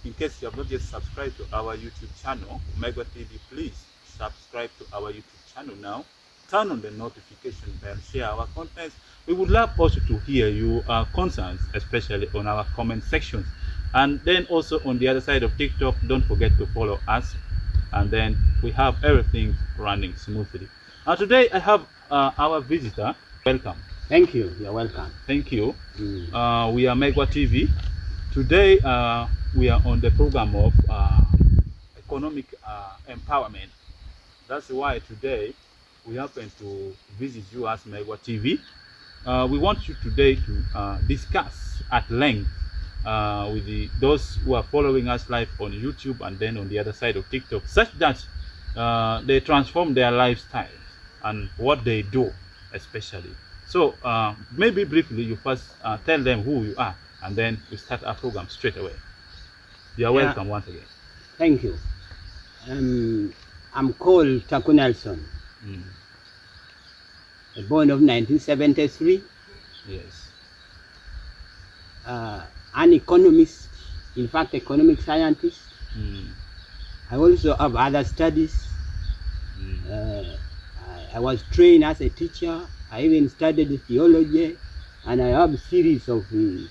in case you have not yet subscribed to our YouTube channel, Omega TV, please subscribe to our YouTube channel now. Turn on the notification bell, share our contents. We would love also to hear your concerns, especially on our comment sections. And then also on the other side of TikTok, don't forget to follow us. And then we have everything running smoothly. Today I have our visitor. Welcome. Thank you. You're welcome. Thank you. We are Megwa TV. Today we are on the program of economic empowerment. That's why today we happen to visit you as Megwa TV. We want you today to discuss at length with those who are following us live on YouTube and then on the other side of TikTok, such that they transform their lifestyle and what they do especially. So maybe briefly you first tell them who you are, and then we start our program straight away. You are welcome once again. Thank you. I'm called Taku Nelson. Born of 1973. Yes. An economist, in fact, economic scientist. I also have other studies. I was trained as a teacher. I even studied theology, and I have a series of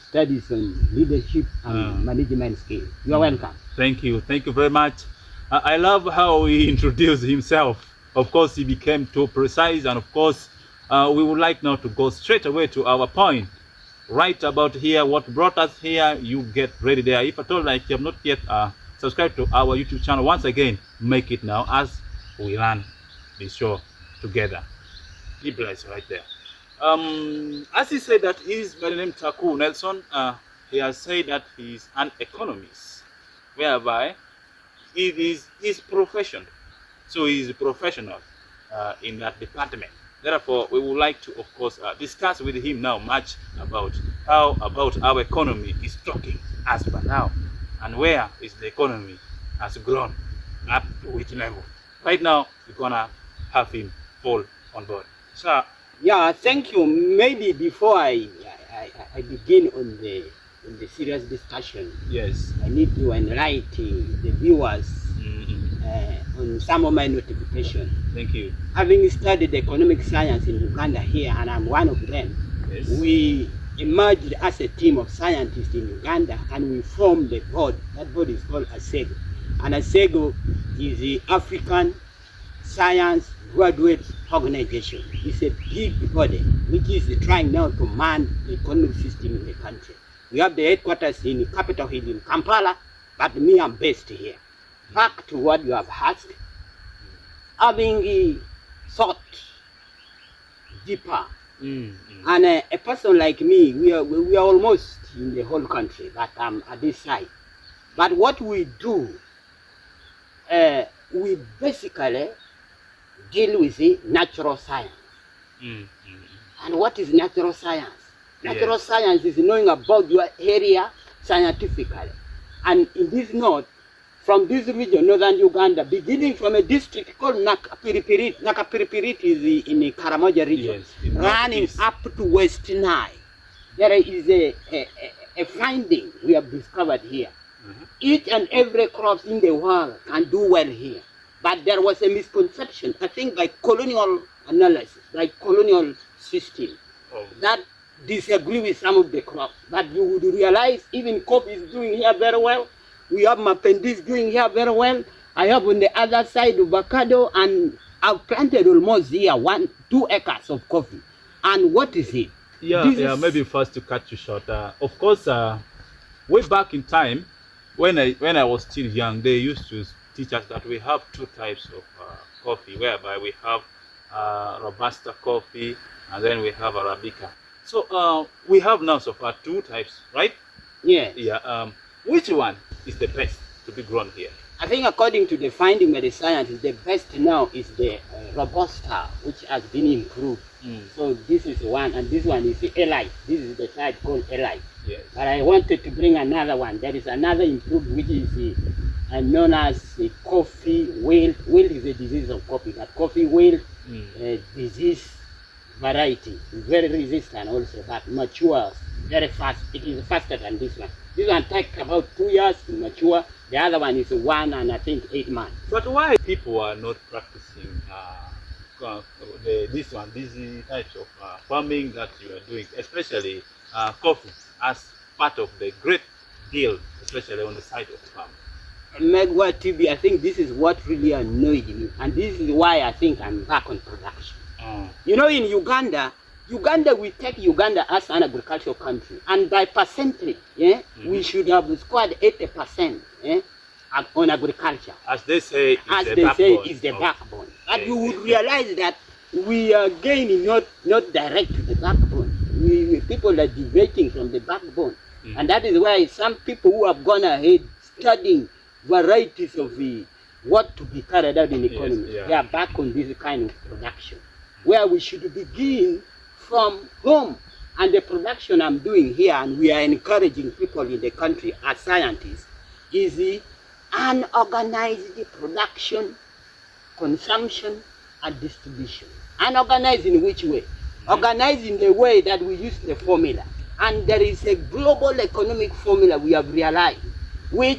studies on leadership and management skills. You are welcome. Thank you. Thank you very much. I love how he introduced himself. Of course, he became too precise, and of course, we would like now to go straight away to our point. Right about here, what brought us here, you get ready there. If at all like you have not yet subscribed to our YouTube channel, once again, make it now as we run the show together. He bless right there. As he said that he's by the name Taku Nelson, he has said that he's an economist, whereby it is his profession. So he's a professional in that department. Therefore, we would like to, of course, discuss with him now much about how our economy is talking as per now, and where is the economy has grown up to which level. Right now, we're gonna have him fall on board. Sir. Yeah, thank you. Maybe before I begin on the serious discussion, yes, I need to enlighten the viewers on some of my notification. Thank you. Having studied economic science in Uganda here, and I'm one of them, yes, we emerged as a team of scientists in Uganda, and we formed a board. That board is called ASEGO. And ASEGO is the African Science Graduate Organization. It's a big body which is trying now to man the economic system in the country. We have the headquarters in Capitol Hill in Kampala, but me, I'm based here. Back to what you have asked, having thought deeper, and a person like me, we are almost in the whole country, but I'm at this side. But what we do, we basically deal with the natural science. And what is natural science? Natural science is knowing about your area scientifically. And in this note, from this region, northern Uganda, beginning from a district called Nakapiripirit. Nakapiripirit is in the Karamoja region, running up to West Nile. There is a finding we have discovered here. Each and every crop in the world can do well here. But there was a misconception, I think by colonial analysis, by colonial system, that disagree with some of the crops. But you would realize even coffee is doing here very well. We have Mapendis doing here very well. I have on the other side avocado, and I've planted almost here 2 acres of coffee. And what is it? Maybe first to cut you short. Of course, way back in time, when I was still young, they used to teach us that we have 2 types of coffee, whereby we have Robusta coffee and then we have Arabica. So we have now so far 2 types, right? Yes. Yeah. Which one is the best to be grown here? I think according to the finding by the scientists, the best now is the Robusta, which has been improved. So this is one, and this one is the Elite. This is the type called Elite. Yes. But I wanted to bring another one. There is another improved, which is known as the coffee wilt. Wilt is a disease of coffee, but coffee wilt disease variety is very resistant also, but matures very fast. It is faster than this one. This one takes about 2 years to mature. The other one is 1 and I think 8 months. But why people are not practicing this type of farming that you are doing, especially coffee, as part of the great deal, especially on the side of farming? Megwa TB, I think this is what really annoyed me, and this is why I think I'm back on production. You know, in Uganda, we take Uganda as an agricultural country, and by percentage, we should have scored 80% on agriculture. As they say, it's the backbone. But you would realize that we are gaining not direct to the backbone. People are deviating from the backbone. And that is why some people who have gone ahead studying varieties of what to be carried out in the economy, they are back on this kind of production, where we should begin from home. And the production I'm doing here, and we are encouraging people in the country as scientists, is the unorganized production, consumption, and distribution. Unorganized in which way? Organized in the way that we use the formula. And there is a global economic formula we have realized, which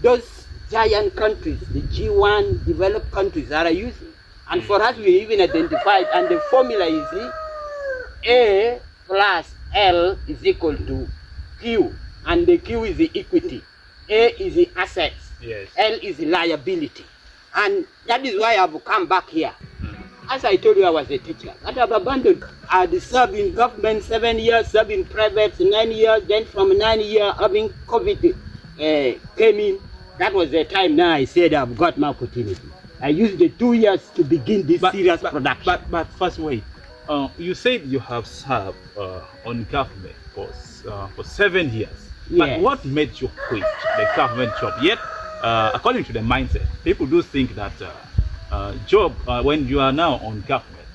those giant countries, the G1 developed countries, are using. And for us, we even identified, and the formula is A plus L is equal to Q, and the Q is the equity. A is the assets, L is the liability. And that is why I've come back here. As I told you, I was a teacher. But I've abandoned. I served in government 7 years, served in private 9 years, then from 9 years, having COVID came in. That was the time now I said I've got my opportunity. I used the 2 years to begin this serious production. But first wait, you said you have served on government for 7 years. Yes. But what made you quit the government job? Yet, according to the mindset, people do think that job when you are now on government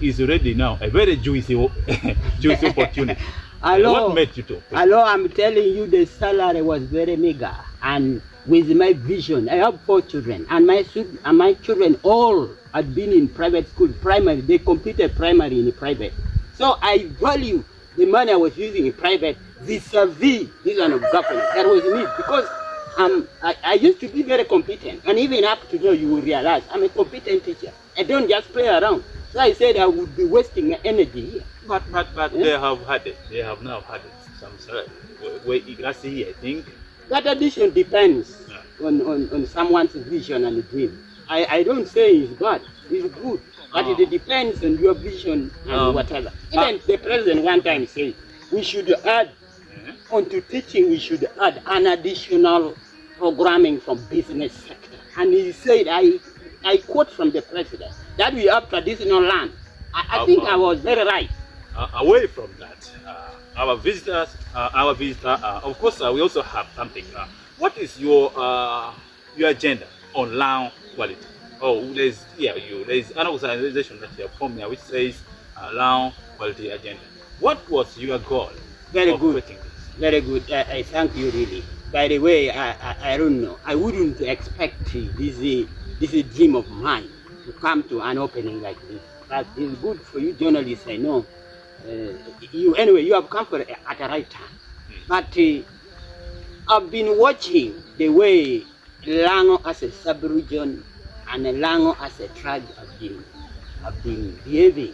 is already now a very juicy opportunity. What made you to quit? Hello, I'm telling you, the salary was very meager, and with my vision, I have 4 children, and my children all had been in private school, primary. They completed primary in private. So I value the money I was using in private vis-a-vis this one of government. That was me, because I used to be very competent, and even up to now you will realize I'm a competent teacher. I don't just play around. So I said I would be wasting my energy here. But they have had it. They have now had it. Some salary. Last year, I think. That addition depends on someone's vision and dream. I don't say it's bad. It's good. But it depends on your vision and whatever. Even the president one time said we should add onto teaching, we should add an additional programming from business sector. And he said, I quote from the president, that we have traditional land. I think I was very right. Away from that, our visitor, of course, we also have something. What is your agenda on land quality? Oh, there's an organization that you have formed here which says land quality agenda. What was your goal? Very good. Very good. I thank you really. By the way, I don't know. I wouldn't expect this dream of mine to come to an opening like this. But it's good for you journalists, I know. You have come at the right time. But I've been watching the way Lango as a sub-region and Lango as a tribe have been behaving.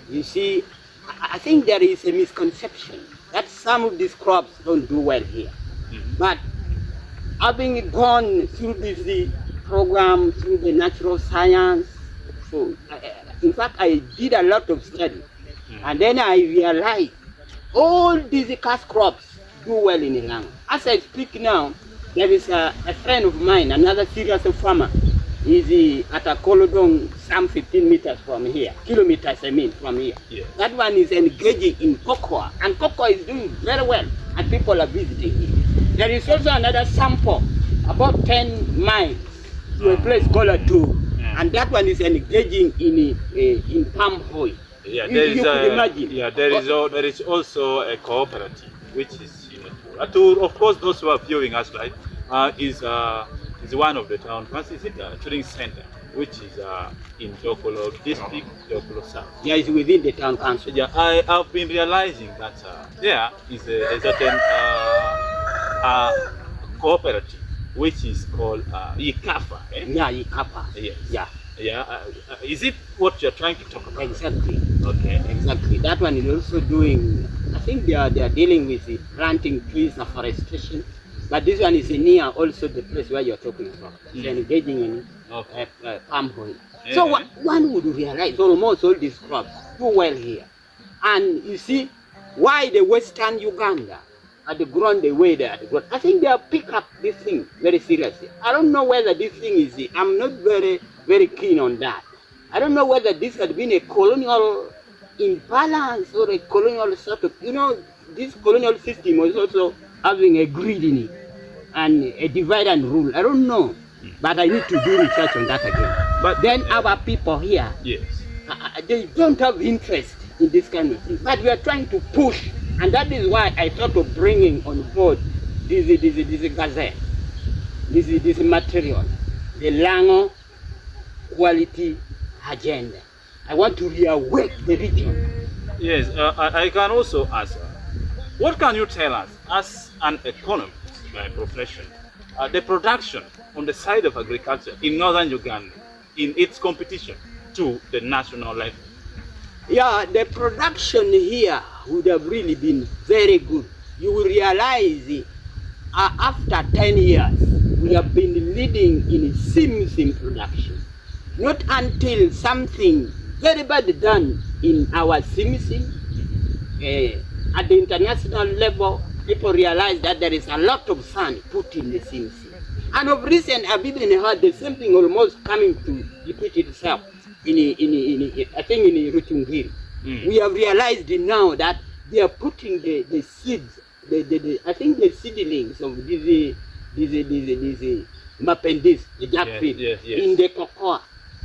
You see, I think there is a misconception that some of these crops don't do well here. But having gone through this program, through the natural science, so in fact I did a lot of study, and then I realized all these cash crops do well in Lango. As I speak now, there is a friend of mine, another serious farmer. He's at a Kolodong, some 15 meters from here, kilometers I mean from here. Yeah. That one is engaging in cocoa, and cocoa is doing very well, and people are visiting it. There is also another sample, about 10 miles to a place called Atu, and that one is engaging in palm oil. Yeah, you could imagine. Yeah, there is also a cooperative which is Atu. Of course, those who are viewing us live is one of the town. Is it a training center which is in Jokolo district, Jokolo South? Yeah, it's within the town council. Yeah, I have been realizing that there is a certain cooperative, which is called ICAFA. Eh? Yeah, ICAFA. Yes. Yeah. Yeah. Is it what you're trying to talk about? Exactly. Okay. Exactly. That one is also doing. I think they are dealing with the planting trees, afforestation. But this one is near also the place where you're talking about. They're engaging in palm oil. Yeah. So one would realize almost all these crops do well here. And you see why the Western Uganda had grown the way they had grown. I think they have picked up this thing very seriously. I don't know whether this thing is, I'm not very keen on that. I don't know whether this had been a colonial imbalance or a colonial sort of, this colonial system was also having a greed in it and a divide and rule. I don't know, but I need to do research on that again. But then our people here, yes, they don't have interest in this kind of thing. But we are trying to push, and that is why I thought of bringing on board this gazette, this material, the Lango quality agenda. I want to reawake the region. Yes, I can also ask, what can you tell us as an economist by profession, the production on the side of agriculture in northern Uganda in its competition to the national level? Yeah, the production here would have really been very good. You will realize after 10 years, we have been leading in sim production. Not until something very bad done in our sim at the international level, people realize that there is a lot of sand put in the sim. And of recent, I've even heard the same thing almost coming to repeat itself I think in Rutungiri. We have realized now that they are putting the seeds, I think the seedlings of these mapendis, the jackfruit, in the cocoa.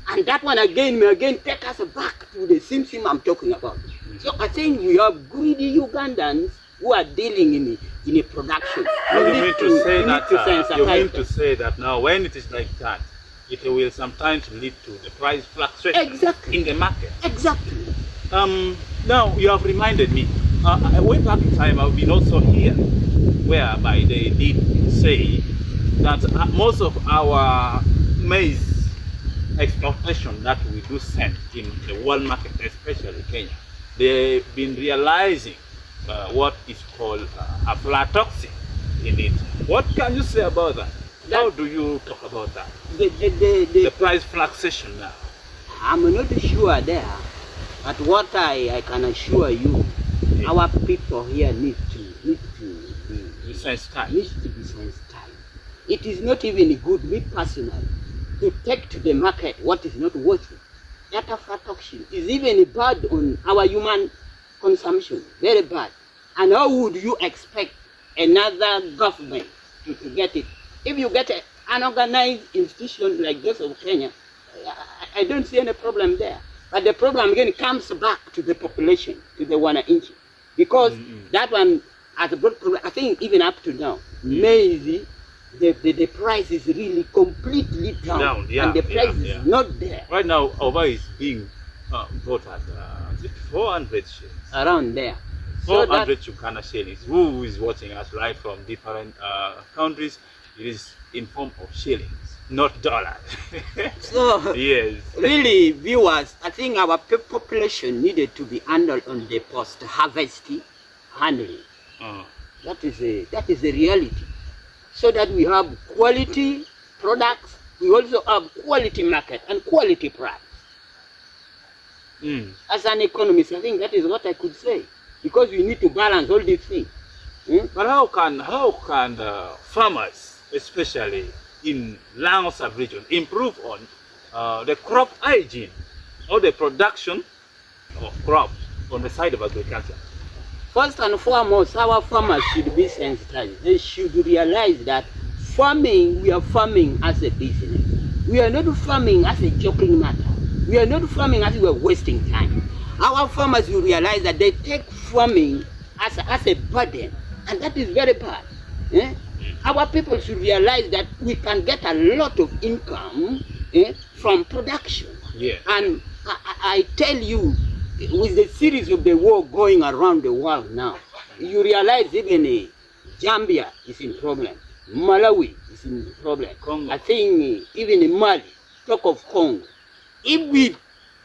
And that one again may take us back to the sim I'm talking about. So I think we have greedy Ugandans who are dealing in a production. You mean to say that now when it is like that, it will sometimes lead to the price fluctuation in the market. Exactly. Now you have reminded me. Way back in time, I've been also here, whereby they did say that most of our maize exportation that we do send in the world market, especially Kenya, they've been realizing what is called aflatoxin in it. What can you say about that? How do you talk about that? The price fluctuation now. I'm not sure there, but what I can assure you, our people here need to be sensitized. It is not even good, me personally, to take to the market what is not worth it. That aflatoxin is even bad on our human consumption, very bad. And how would you expect another government to get it? If you get an organized institution like this of Kenya, I don't see any problem there. But the problem again comes back to the population, to the wananchi. Because that one, as a broad problem, I think even up to now, maize, the price is really completely down. And the price is not there. Right now, Ova is being bought at 400 shillings. Around there. 400 Uganda shillings. Who is watching us right from different countries? It is in form of shillings, not dollars. So, yes. Really, viewers, I think our population needed to be handled on the post-harvest handling. That is the reality. So that we have quality products, we also have quality market and quality price. As an economist, I think that is what I could say. Because we need to balance all these things. But how can farmers, especially in Lango sub-region, improve on the crop hygiene or the production of crops on the side of agriculture? First and foremost, our farmers should be sensitized. They should realize that farming, we are farming as a business. We are not farming as a joking matter. We are not farming as we are wasting time. Our farmers will realize that they take farming as a burden, and that is very bad. Our people should realize that we can get a lot of income from production. And I tell you, with the series of the war going around the world now, you realize even Zambia is in problem. Malawi is in problem. Congo. I think even in Mali, talk of Congo. If we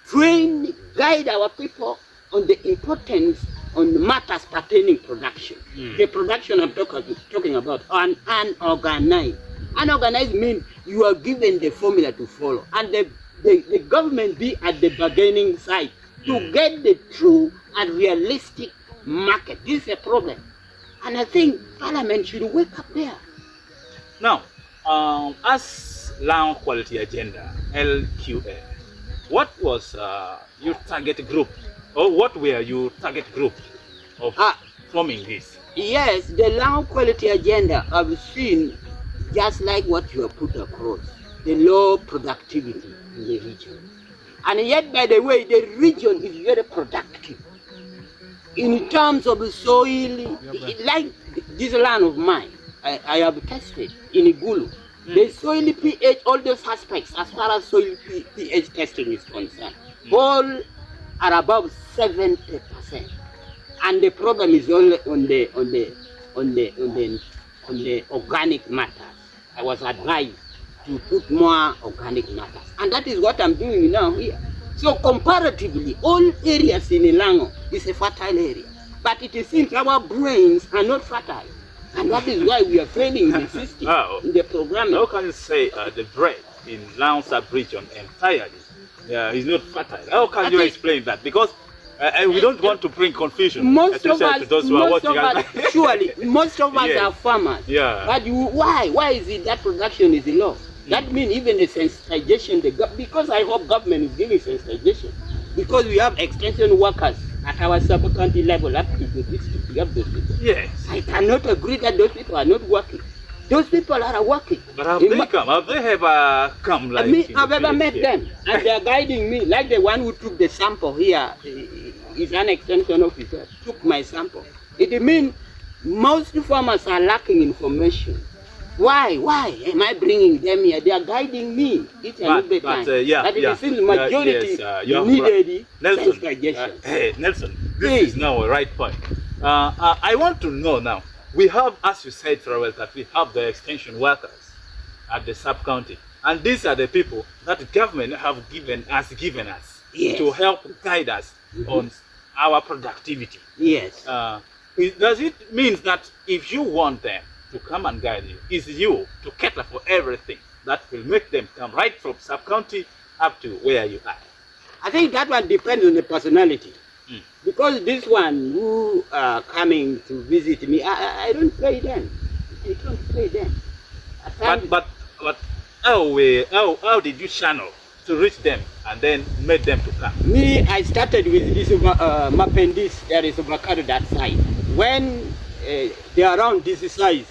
train, guide our people on the importance on the matters pertaining production. The production I'm talking about, unorganized. Unorganized means you are given the formula to follow, and the government be at the bargaining side to get the true and realistic market. This is a problem, and I think Parliament should wake up there. Now, as Land Quality Agenda, LQA, what was your target group, or what were your target group of forming this? Yes, the Land Quality Agenda I've seen just like what you have put across, the low productivity in the region. And yet, by the way, the region is very productive in terms of soil, like this land of mine. I have tested in Igulu. The soil pH, all those aspects, as far as soil pH testing is concerned, all are above 70%. And the problem is only on the organic matters. I was advised to put more organic matters, and that is what I'm doing now here. So comparatively, all areas in Lango is a fertile area, but it seems our brains are not fertile. And that is why we are failing in the system, in the programming. How can you say the bread in Lango sub-region entirely is not fertile? How can you explain that? Because we don't want to bring confusion, especially to those who are watching us. Surely, most of us are farmers. Yeah. But why is it that production is low? That means even the sensitization, because I hope government is giving sensitization, because we have extension workers at our sub-county level up to the district. We have those people. Yes. I cannot agree that those people are not working. Those people are working. But have they come? Have they ever come? Like I've ever met them, and they are guiding me. Like the one who took the sample here, is an extension officer, took my sample. It means most farmers are lacking information. Why am I bringing them here? They are guiding me each and every time. But it seems majority needed sensitization. Hey, Nelson, this is now a right point. I want to know now. We have, as you said, Farewell, that we have the extension workers at the sub-county. And these are the people that the government have given us to help guide us on our productivity. Yes. Does it mean that if you want them to come and guide you, it's you to cater for everything that will make them come right from sub-county up to where you are? I think that one depends on the personality. Because this one who are coming to visit me, I don't pay them. I don't pay them. But how did you channel to reach them and then make them to come? Me, I started with this Mapendis. There is avocado that side. When they are around this size,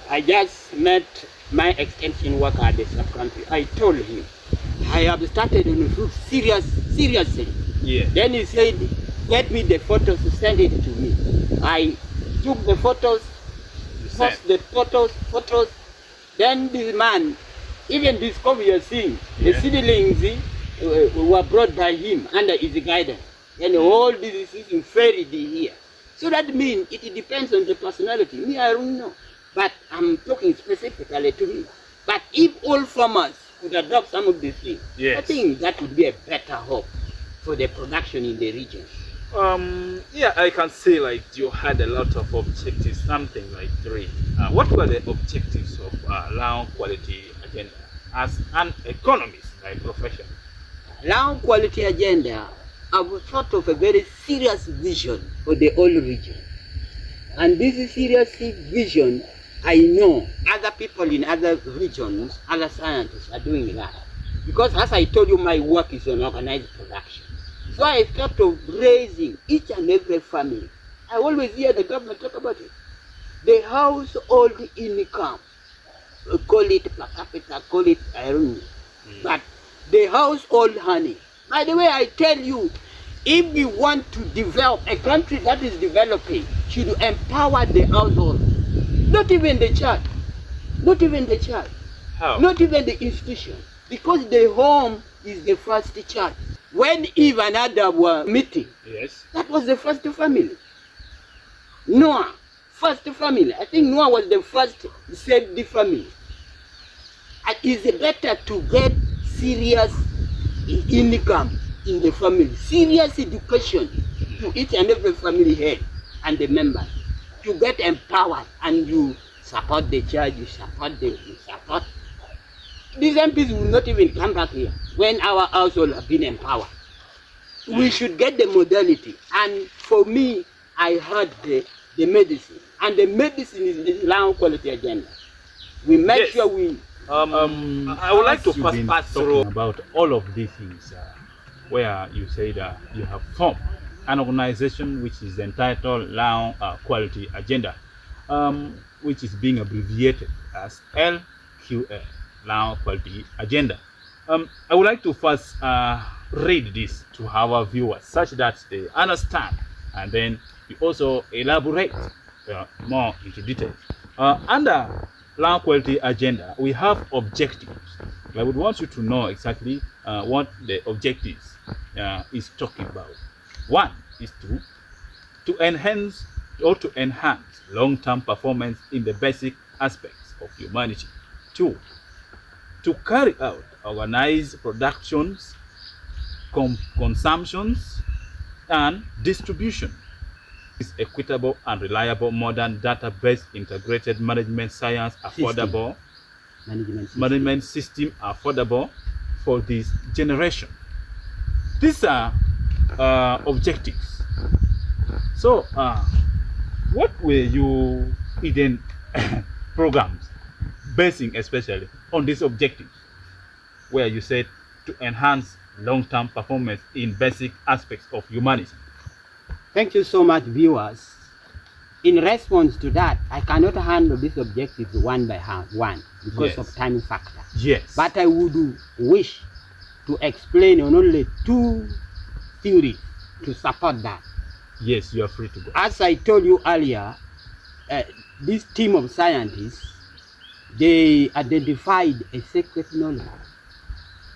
I just met my extension worker at the sub-country. I told him I have started on fruit seriously. Yeah. Then he said, get me the photos, send it to me. I took the photos, post the photos. Then this man, even this coffee you're seeing, the seedlings were brought by him under his guidance. And all this is ferried here. So that means it depends on the personality. Me, I don't know. But I'm talking specifically to me. But if all farmers could adopt some of these things, I think that would be a better hope for the production in the region. I can say like you had a lot of objectives, something like 3. What were the objectives of Land Quality Agenda as an economist by profession? Land Quality Agenda, I've thought of a very serious vision for the whole region. And this serious vision, I know other people in other regions, other scientists are doing that. Because as I told you, my work is on organized production. So I thought of raising each and every family. I always hear the government talk about it. The household income, call it per capita, call it, I don't know. But the household honey. By the way, I tell you, if we want to develop, a country that is developing should empower the household. Not even the child. Not even the child. How? Not even the institution. Because the home is the first child. When Eve and Adam were meeting, that was the first family. Noah, first family. I think Noah was the first saved family. It's better to get serious income in the family, serious education to each and every family head and the members, to get empowered, and you support the church, you support. These MPs will not even come back here when our household have been empowered. We should get the modality, and for me, I heard the medicine, and the medicine is the land quality agenda. We make sure we. I would like to first pass through about all of these things, where you said you have formed an organization which is entitled Land Quality Agenda, which is being abbreviated as LQA, Land Quality Agenda. I would like to first read this to our viewers such that they understand, and then we also elaborate more into detail. Under Land Quality Agenda, we have objectives. I would want you to know exactly what the objectives is talking about. One is to enhance long-term performance in the basic aspects of humanity. Two, to carry out organized productions, consumptions, and distribution. Is equitable and reliable modern database integrated management science affordable management system affordable for this generation. These are objectives. So what were you hidden programs basing especially on these objectives, where you said to enhance long-term performance in basic aspects of humanity? Thank you so much, viewers. In response to that, I cannot handle these objectives one by one because of time factor. Yes. But I would wish to explain on only two theories to support that. Yes, you are free to go. As I told you earlier, this team of scientists, they identified a secret knowledge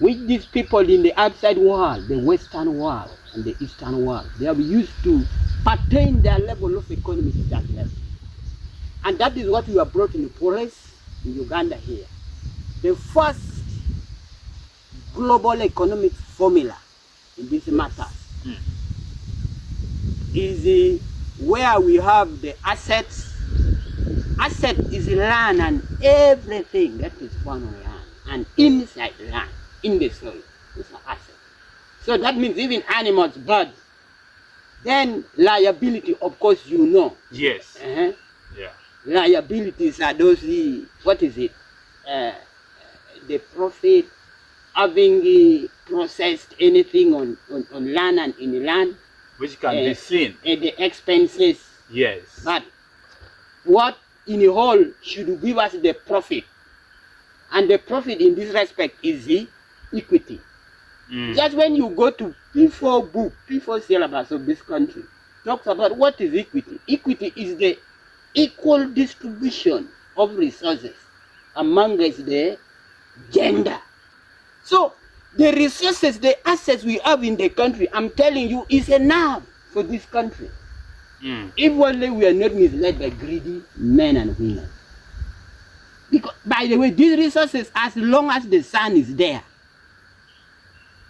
which these people in the outside world, the Western world and the Eastern world, they have used to attain their level of economy to that level. And that is what we have brought in progress in Uganda here. The first global economic formula in this matter is where we have the assets. Asset is land and everything that is found on land and inside land, in the soil, is an asset. So that means even animals, birds. Then liability, of course, you know. Yes. Yeah. Liabilities are those, what is it? The profit, having processed anything on land and in land. Which can be seen. And the expenses. Yes. But what in the whole should give us the profit. And the profit in this respect is the equity. Just when you go to P4 book, P4 syllabus of this country, talks about what is equity. Equity is the equal distribution of resources amongst the gender. So the resources, the assets we have in the country, I'm telling you, is enough for this country. If only we are not misled by greedy men and women. Because, by the way, these resources, as long as the sun is there,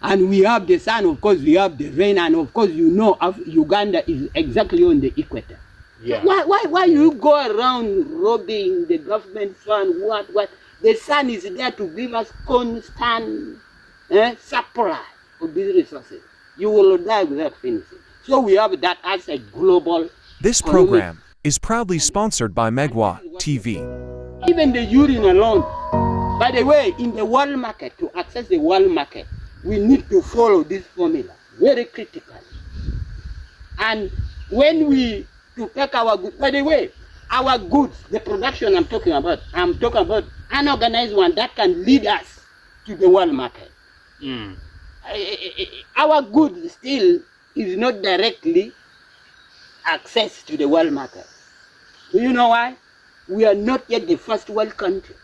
and we have the sun, of course, we have the rain, and of course, you know, Uganda is exactly on the equator. Yeah. So why you go around robbing the government fund? What? The sun is there to give us constant supply of these resources. You will die without finishing. So we have that as a global. This program is proudly sponsored by Megwa TV. Even the urine alone. By the way, in the world market, to access the world market, we need to follow this formula very critically. And when we to take our goods, by the way, our goods, the production I'm talking about an organized one that can lead us to the world market. Our goods still is not directly access to the world market. Do you know why? We are not yet the first world country.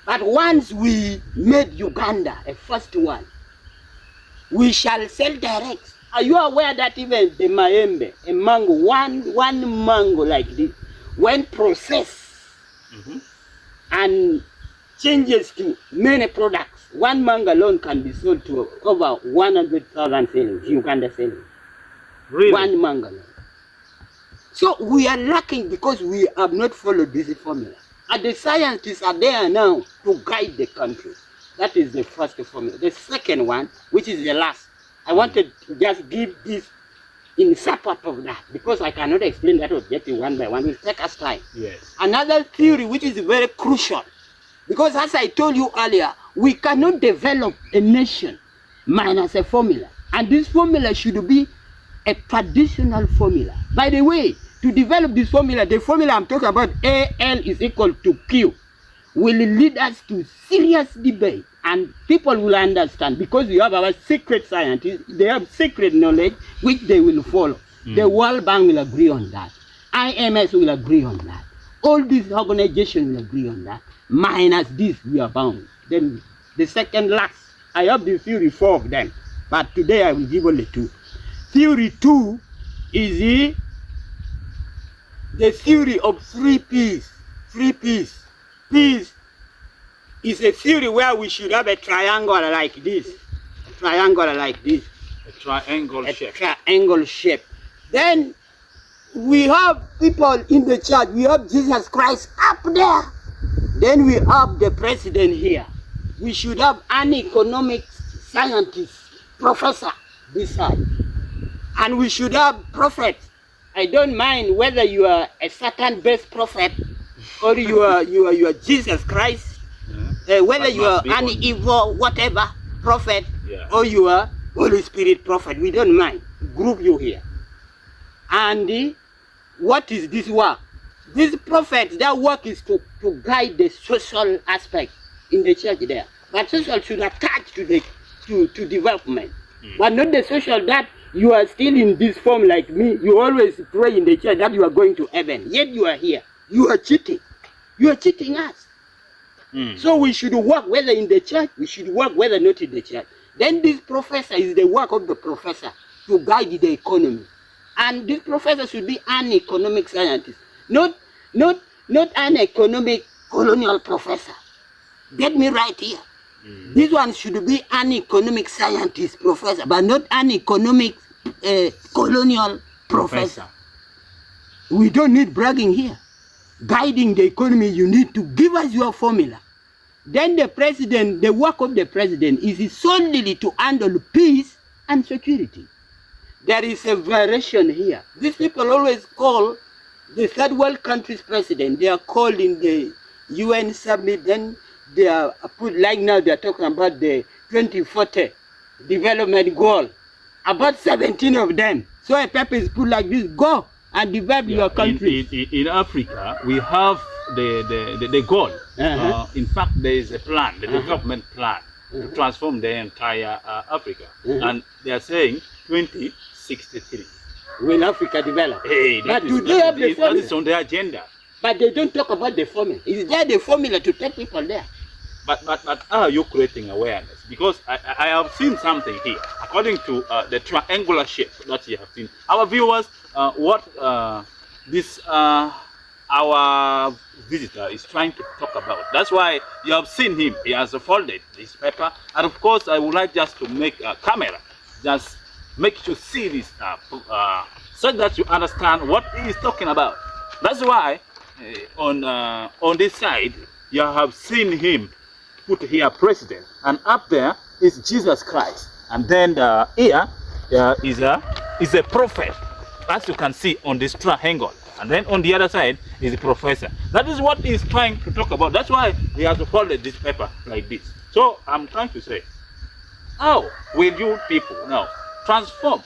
But once we made Uganda a first one, we shall sell direct. Are you aware that even the maembe, a mango, one mango like this, when processed and changes to many products, one mango alone can be sold to over 100,000 shillings, Uganda shillings. Really? One mango alone. So we are lacking because we have not followed this formula. And the scientists are there now to guide the country. That is the first formula. The second one, which is the last, I wanted to just give this in support of that, because I cannot explain that objective one by one. It will take us time. Yes. Another theory which is very crucial, because as I told you earlier, we cannot develop a nation minus a formula. And this formula should be a traditional formula. By the way, to develop this formula, the formula I'm talking about, AL is equal to Q, will lead us to serious debate, and people will understand, because we have our secret scientists, they have secret knowledge which they will follow. The World Bank will agree on that. IMS will agree on that. All these organizations will agree on that. Minus this, we are bound. Then the second last, I have the theory 4 of them, but today I will give only 2. Theory 2 is the theory of 3 P's. 3 P's. P's is a theory where we should have a triangle like this. A triangle like this. A triangle shape. Triangle shape. Then we have people in the church. We have Jesus Christ up there. Then we have the president here. We should have an economics scientist, professor this side. And we should have prophets. I don't mind whether you are a Satan-based prophet or you are Jesus Christ, whether you are an evil whatever prophet, or you are Holy Spirit prophet. We don't mind. Group you here. And what is this work? These prophets, their work is to guide the social aspect in the church there. But social should attach to development, but not the social that you are still in this form like me. You always pray in the church that you are going to heaven, yet you are here. You are cheating. You are cheating us. So we should work whether in the church, we should work whether not in the church. Then this professor is the work of the professor to guide the economy. And this professor should be an economic scientist, not an economic colonial professor. Get me right here. This one should be an economic scientist professor, but not an economic colonial professor. We don't need bragging here. Guiding the economy, you need to give us your formula. Then the president, the work of the president is solely to handle peace and security. There is a variation here. These people always call the third world countries president. They are called in the UN summit, then they are put, like now they are talking about the 2040 development goal. About 17 of them. So a paper is put like this, go and develop your country. In Africa, we have the goal. In fact, there is a plan, the development plan, to transform the entire Africa. And they are saying 2063. Will Africa develop? Hey, but do they have the formula? That is on their agenda. But they don't talk about the formula. Is there the formula to take people there? But how are you creating awareness? Because I have seen something here. According to the triangular shape that you have seen, our viewers, what this our visitor is trying to talk about. That's why you have seen him. He has folded this paper, and of course, I would like just to make a camera, just make you see this so that you understand what he is talking about. That's why on this side you have seen him put here president, and up there is Jesus Christ, and then here is a prophet, as you can see on this triangle, and then on the other side is a professor. That is what he is trying to talk about. That's why he has folded this paper like this. So I'm trying to say, how will you people now transform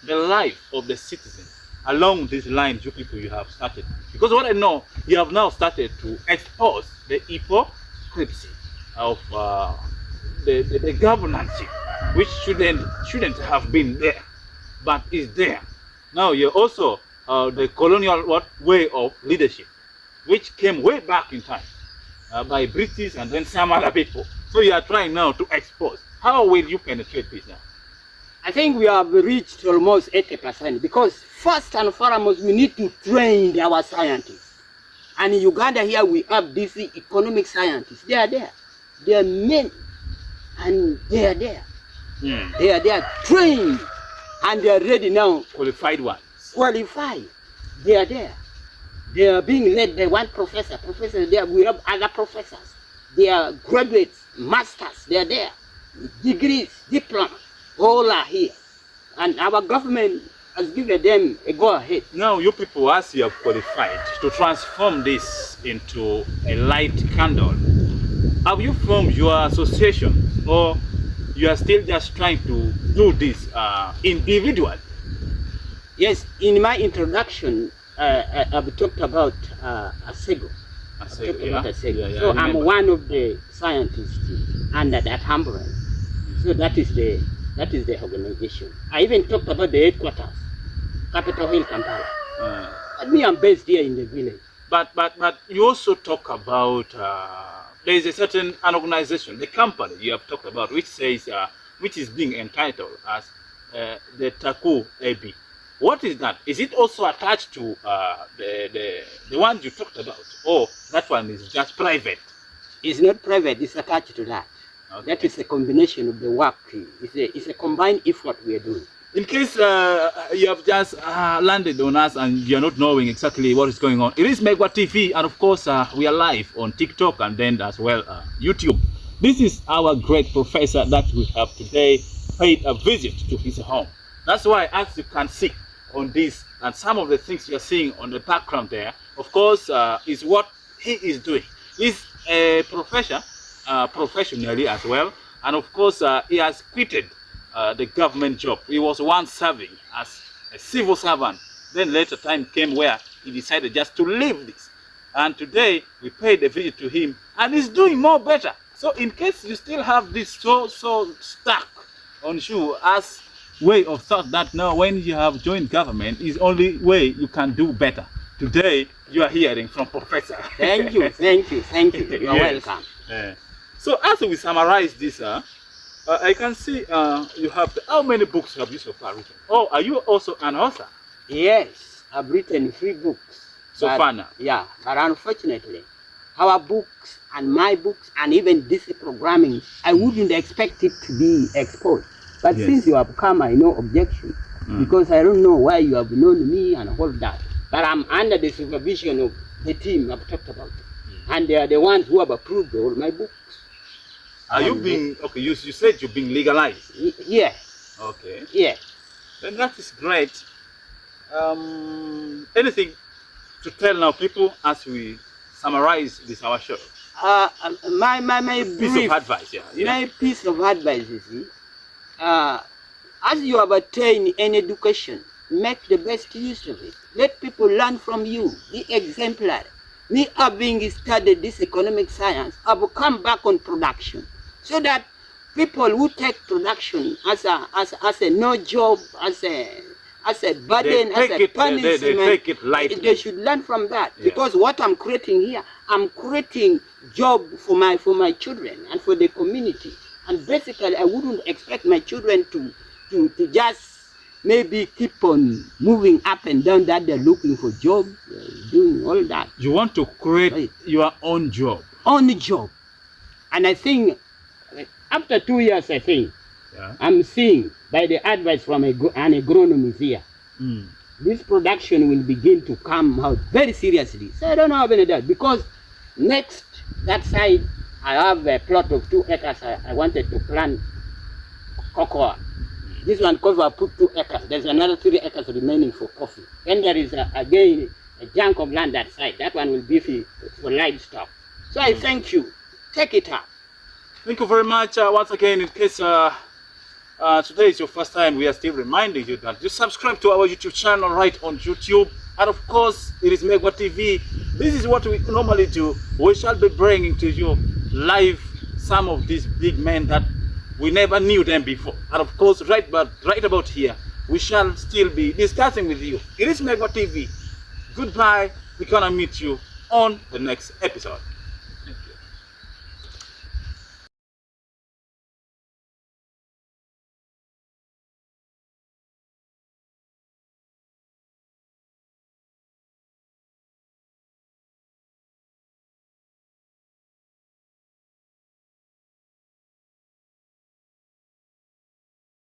the life of the citizens along these lines you people you have started? Because what I know, you have now started to expose the hypocrisy of the governance, which shouldn't have been there, but is there. Now you're also the colonial way of leadership, which came way back in time by British and then some other people. So you are trying now to expose. How will you penetrate this now? I think we have reached almost 80%, because first and foremost we need to train our scientists. And in Uganda here we have these economic scientists. They are there. They are men, and they are there. They are trained, and they are ready now. Qualified ones. Qualified. They are there. They are being led by one professor. Professors there. We have other professors. They are graduates, masters. They are there. Degrees, diplomas, all are here. And our government has given them a go-ahead. Now you people, as you have qualified to transform this into a light candle, have you formed your association, or you are still just trying to do this individually? Yes, in my introduction, I've talked about ASEGO. So I'm one of the scientists under that umbrella. So that is the organization. I even talked about the headquarters, Capitol Hill, Kampala. But me, I'm based here in the village. But you also talk about there is a certain an organization, the company you have talked about, which says which is being entitled as the Taku AB. What is that? Is it also attached to the ones you talked about, or that one is just private? It's not private. It's attached to that. Okay. That is a combination of the work. It's a combined effort we are doing. In case you have just landed on us and you're not knowing exactly what is going on, it is Megwa TV, and of course we are live on TikTok and then as well YouTube. This is our great professor that we have today paid a visit to his home. That's why, as you can see on this, and some of the things you're seeing on the background there, of course, is what he is doing. He's a professor, professionally as well, and of course he has quitted the government job. He was once serving as a civil servant. Then later time came where he decided just to leave this. And today we paid a visit to him, and he's doing more better. So in case you still have this so stuck on you as way of thought that now when you have joined government is only way you can do better. Today you are hearing from Professor. Thank you. You're welcome. So as we summarize this, I can see you have how many books have you so far written? Oh, are you also an author? Yes, I've written 3 books. So far now? Yeah, but unfortunately, our books and my books and even this programming, I wouldn't expect it to be exposed. But yes, since you have come, I no objection, because I don't know why you have known me and all that. But I'm under the supervision of the team I've talked about. And they are the ones who have approved all my books. Are you being, okay, you said you're being legalized? Yes. Okay. Yes. Then that is great. Anything to tell now people as we summarize this our show? My piece of advice, My piece of advice is, as you have attained an education, make the best use of it. Let people learn from you. Be exemplary. Me having studied this economic science, I will come back on production, so that people who take production as a no job, as a burden, as a punishment, they take it lightly. They should learn from that. Yeah. Because what I'm creating here, I'm creating job for my children and for the community. And basically, I wouldn't expect my children to just maybe keep on moving up and down, that they're looking for jobs, doing all that. You want to create your own job. Own job. And I think after 2 years, I'm seeing by the advice from an agronomist here, this production will begin to come out very seriously. So I don't have any doubt, because next, that side, I have a plot of 2 acres. I wanted to plant cocoa. This one cover, I put 2 acres. There's another 3 acres remaining for coffee. Then there is again a chunk of land that side. That one will be for livestock. So I thank you. Take it up. Thank you very much. Once again, in case today is your first time, we are still reminding you that you subscribe to our YouTube channel right on YouTube. And of course, it is Megwa TV. This is what we normally do. We shall be bringing to you live some of these big men that we never knew them before. And of course, right about here, we shall still be discussing with you. It is Megwa TV. Goodbye. We're gonna meet you on the next episode.